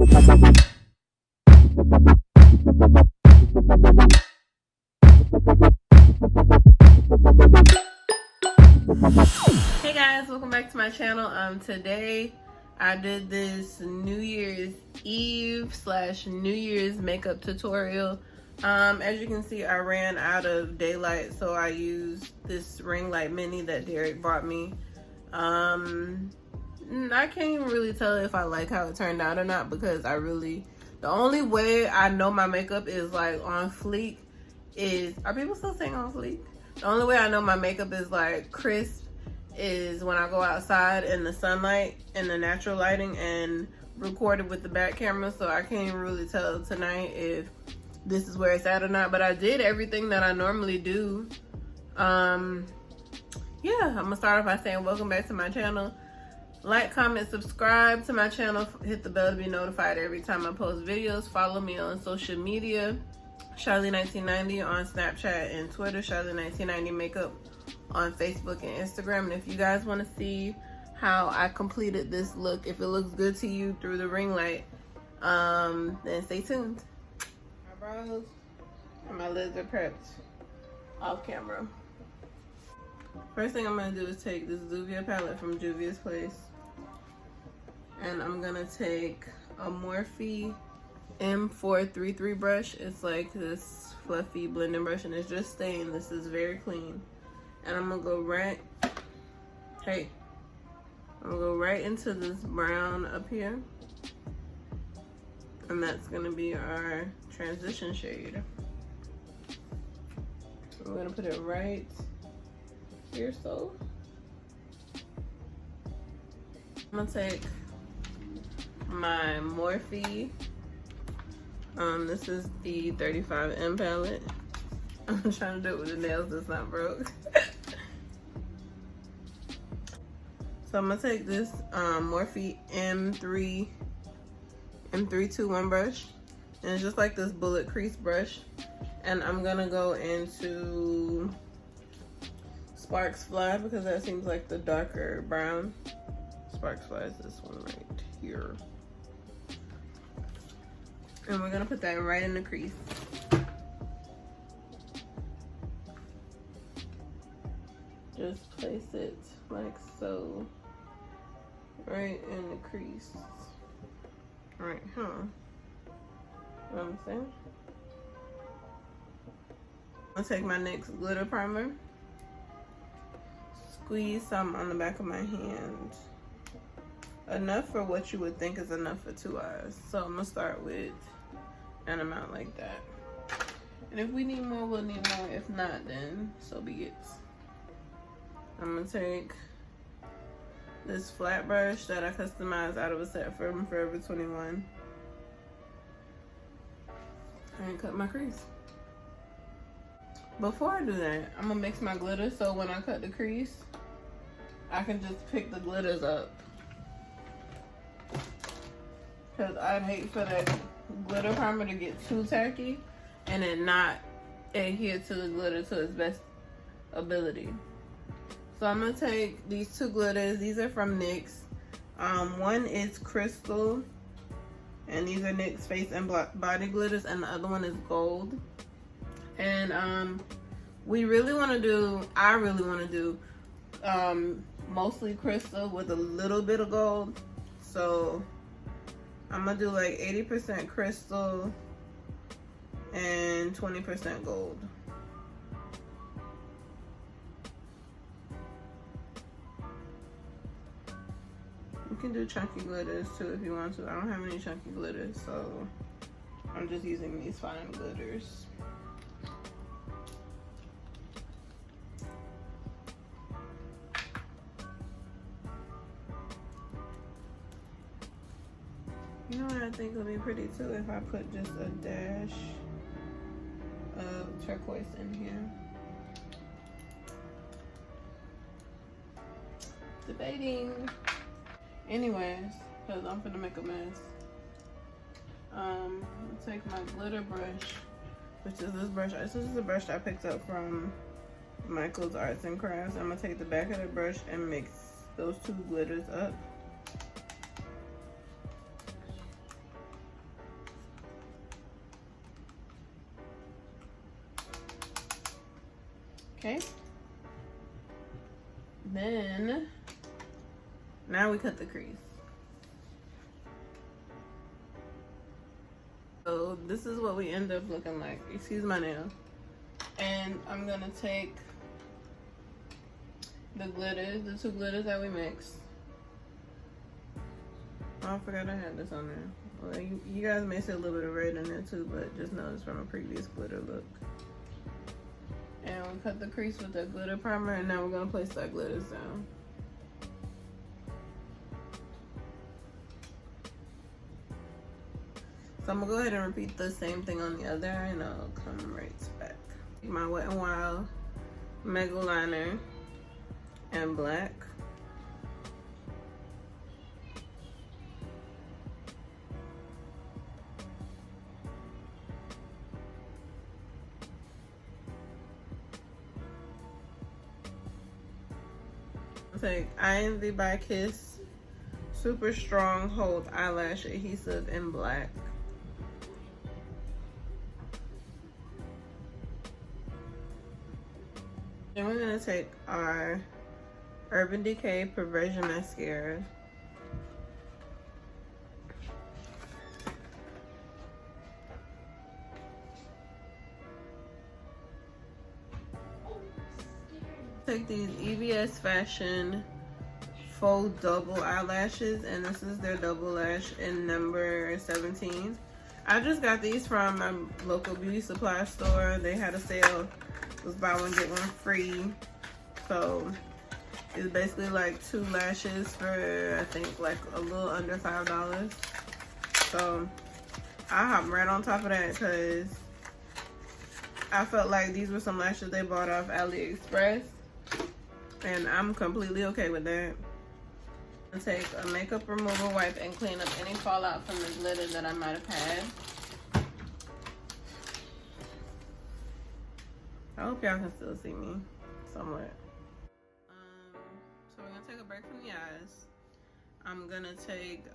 Hey guys, welcome back to my channel. Today I did this New Year's Eve / New Year's makeup tutorial. As you can see, I ran out of daylight, so I used this ring light mini that Derek bought me. I can't even really tell if I like how it turned out or not, because the only way I know my makeup is like on fleek is, are people still saying on fleek? The only way I know my makeup is like crisp is when I go outside in the sunlight and the natural lighting and record it with the back camera. So I can't even really tell tonight if this is where it's at or not, but I did everything that I normally do. Yeah, I'm gonna start off by saying welcome back to my channel. Like, comment, subscribe to my channel, hit the bell to be notified every time I post videos. Follow me on social media, Chilee1990 on Snapchat and Twitter, Chilee1990 Makeup on Facebook and Instagram. And if you guys want to see how I completed this look, if it looks good to you through the ring light, then stay tuned. My brows and my lids are prepped off camera. First thing I'm going to do is take this Juvia palette from Juvia's Place, and I'm going to take a Morphe M433 brush. It's like this fluffy blending brush, and it's just stained. This is very clean. And I'm gonna go right into this brown up here, and that's gonna be our transition shade. We're gonna put it right here. So I'm gonna take my Morphe, this is the 35M palette. I'm trying to do it with the nails that's not broke. So I'm gonna take this Morphe M321 brush, and it's just like this bullet crease brush, and I'm gonna go into Sparks Fly because that seems like the darker brown. Sparks Fly is this one right here, and we're gonna put that right in the crease. Just place it like so, right in the crease. Right, huh? You know what I'm saying? I'll take my NYX Glitter Primer, squeeze some on the back of my hand. Enough for what you would think is enough for 2 eyes. So I'm gonna start with an amount like that. And if we need more, we'll need more. If not, then so be it. I'm gonna take this flat brush that I customized out of a set from Forever 21 and cut my crease. Before I do that, I'm gonna mix my glitter so when I cut the crease, I can just pick the glitters up. Cause I'd hate for that glitter primer to get too tacky and then not adhere to the glitter to its best ability. So I'm gonna take these 2 glitters. These are from NYX. One is crystal, and these are NYX face and body glitters, and the other one is gold. And I really want to do mostly crystal with a little bit of gold. So I'm gonna do like 80% crystal and 20% gold. You can do chunky glitters too if you want to. I don't have any chunky glitters, so I'm just using these fine glitters. You know what I think would be pretty too if I put just a dash of turquoise in here. Debating. Anyways, because I'm gonna make a mess. I'll take my glitter brush, which is this brush. This is a brush I picked up from Michael's Arts and Crafts. I'm gonna take the back of the brush and mix those 2 glitters up. Okay. Then, now we cut the crease. So this is what we end up looking like. Excuse my nail. And I'm gonna take the glitters, the two glitters that we mixed. Oh, I forgot I had this on there. Well, you guys may see a little bit of red in there too, but just know it's from a previous glitter look. And we cut the crease with that glitter primer, and now we're gonna place our glitters down. So I'm gonna go ahead and repeat the same thing on the other, and I'll come right back. My Wet n Wild Mega Liner in black. Take I Envy by Kiss Super Strong Hold Eyelash Adhesive in black. Then we're gonna take our Urban Decay Perversion Mascara. Take these EBS Fashion Faux Double Eyelashes, and this is their double lash in number 17. I just got these from my local beauty supply store. They had a sale. It was buy one get one free. So it's basically like 2 lashes for I think like a little under $5. So I hopped right on top of that because I felt like these were some lashes they bought off AliExpress. And I'm completely okay with that. I'll take a makeup remover wipe and clean up any fallout from the glitter that I might have had. I hope y'all can still see me somewhat. So we're gonna take a break from the eyes. I'm gonna take,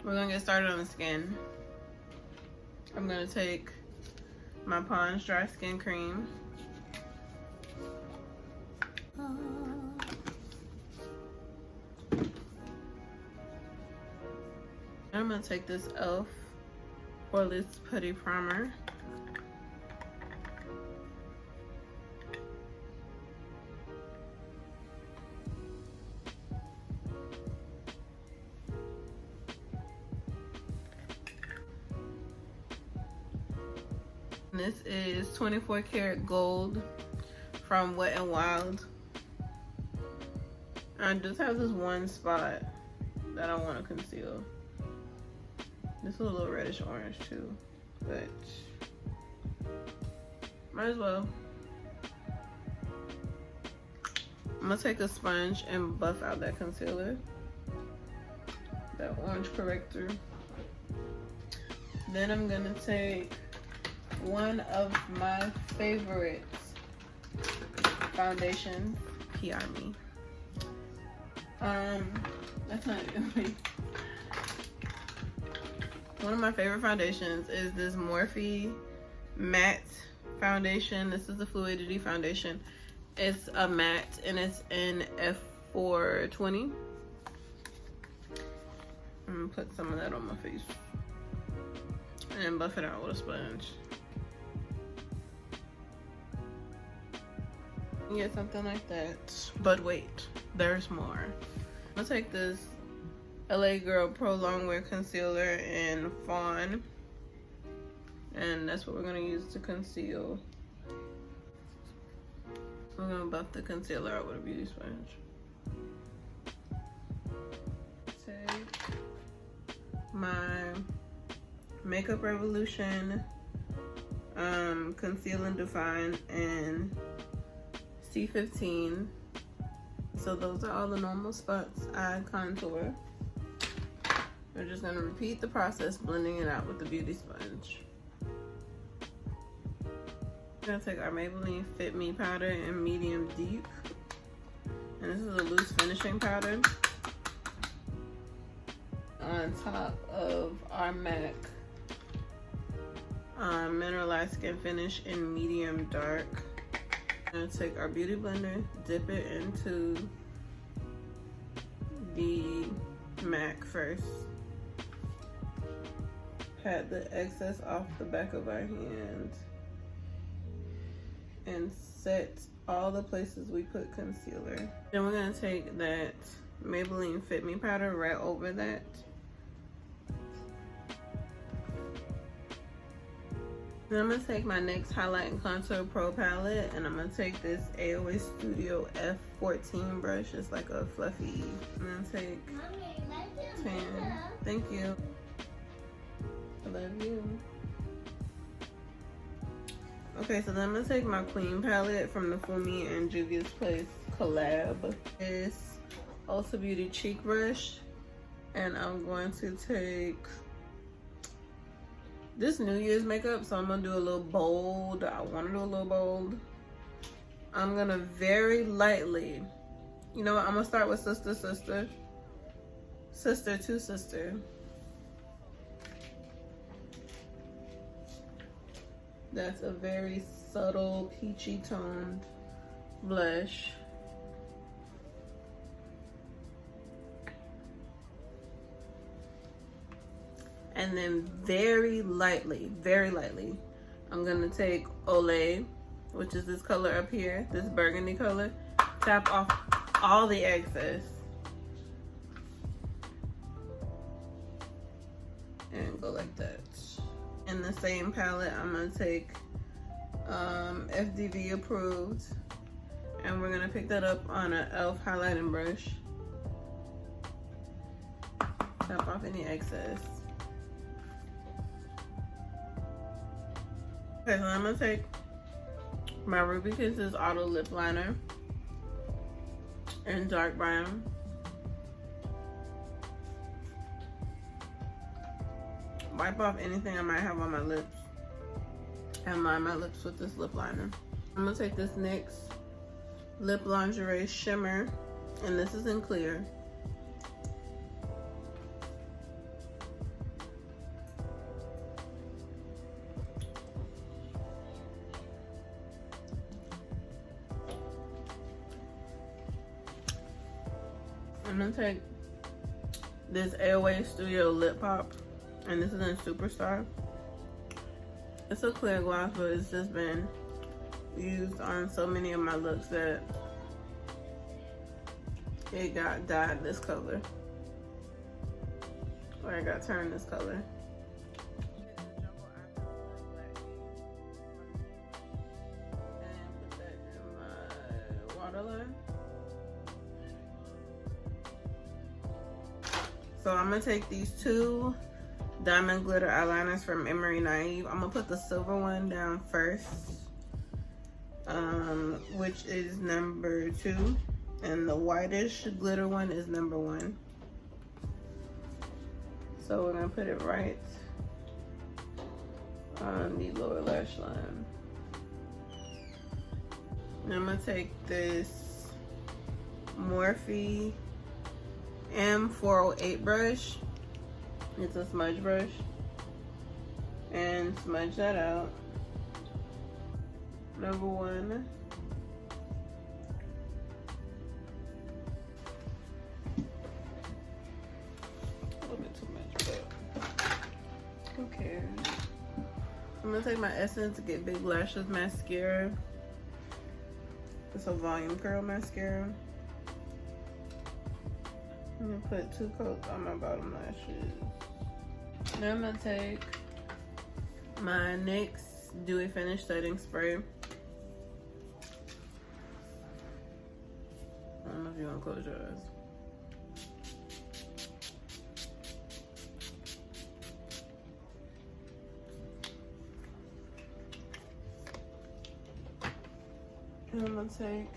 we're gonna get started on the skin. I'm gonna take my Pond's Dry Skin Cream. I'm gonna take this E.L.F. Poreless Putty Primer. This is 24 karat gold from Wet n Wild. I just have this one spot that I want to conceal. This is a little reddish orange too, but might as well. I'm gonna take a sponge and buff out that concealer, that orange corrector. Then I'm gonna take one of my favorites foundation. PR me. That's not even me. One of my favorite foundations is this Morphe matte foundation. This is the Fluidity foundation. It's a matte and it's in F420. I'm gonna put some of that on my face and buff it out with a sponge. Yeah, something like that. But wait, there's more. I'll take this LA Girl Pro Longwear Concealer in Fawn. And that's what we're gonna use to conceal. I'm gonna buff the concealer out with a beauty sponge. Take my Makeup Revolution Conceal and Define in C15. So those are all the normal spots I contour. We're just gonna repeat the process, blending it out with the beauty sponge. We're gonna take our Maybelline Fit Me powder in medium deep. And this is a loose finishing powder. On top of our MAC Mineralize Skin Finish in medium dark. I'm gonna take our beauty blender, dip it into the MAC first. Pat the excess off the back of our hand and set all the places we put concealer. Then we're gonna take that Maybelline Fit Me powder right over that. Then I'm gonna take my NYX Highlight and Contour Pro palette, and I'm gonna take this Aloe Studio F14 brush. It's like a fluffy. I'm gonna take 10. Thank you. I love you. Okay, so then I'm gonna take my Queen palette from the Fumi and Juvia's Place collab. This Ulta Beauty cheek brush, and I'm going to take this New Year's makeup, so I'm gonna do a little bold. I want to do a little bold. I'm gonna very lightly, you know what, I'm gonna start with Sister to Sister. That's a very subtle peachy toned blush. And then very lightly, I'm gonna take Olay, which is this color up here, this burgundy color, tap off all the excess. And go like that. In the same palette, I'm gonna take FDV approved, and we're gonna pick that up on an E.L.F highlighting brush. Tap off any excess. Okay, so I'm gonna take my Ruby Kisses Auto Lip Liner in dark brown. Wipe off anything I might have on my lips and line my lips with this lip liner. I'm gonna take this NYX Lip Lingerie Shimmer, and this is in clear. I'm gonna take this Aloe Studio Lip Pop, and this is in Superstar. It's a clear gloss, but it's just been used on so many of my looks that it got dyed this color, or it got turned this color. And put that in my waterline. So I'm gonna take these two diamond glitter eyeliners from NYE. I'm gonna put the silver one down first, which is number 2, and the whitish glitter one is number 1. So we're gonna put it right on the lower lash line. And I'm gonna take this Morphe M408 brush. It's a smudge brush, and smudge that out. Number 1. A little bit too much, but who cares? I'm gonna take my Essence Get Big Lashes mascara. It's a volume curl mascara. I'm gonna put 2 coats on my bottom lashes. Now I'm gonna take my NYX Dewy Finish Setting Spray. I don't know if you wanna close your eyes. And I'm gonna take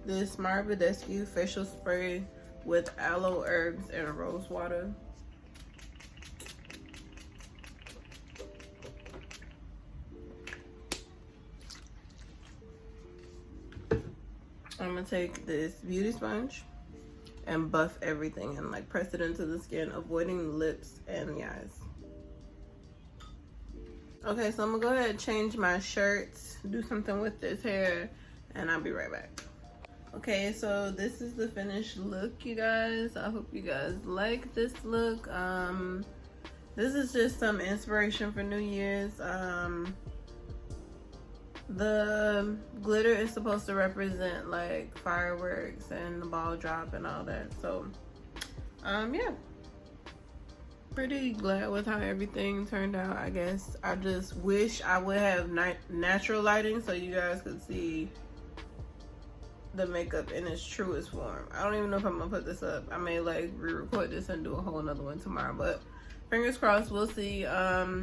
this Badescu facial spray with aloe herbs and rose water. I'm gonna take this beauty sponge and buff everything and like press it into the skin, avoiding the lips and the eyes. Okay, so I'm gonna go ahead and change my shirts, do something with this hair, and I'll be right back. Okay, so this is the finished look, you guys. I hope you guys like this look. This is just some inspiration for New Year's. The glitter is supposed to represent like fireworks and the ball drop and all that. So, yeah. Pretty glad with how everything turned out, I guess. I just wish I would have natural lighting so you guys could see the makeup in its truest form. I don't even know if I'm gonna put this up. I may like re-record this and do a whole another one tomorrow, but fingers crossed, we'll see. Yeah,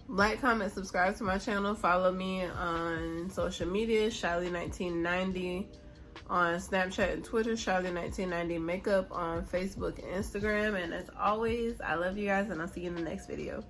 like, comment, subscribe to my channel, follow me on social media, Chilee1990 on Snapchat and Twitter, Chilee1990 makeup on Facebook and Instagram. And as always, I love you guys, and I'll see you in the next video.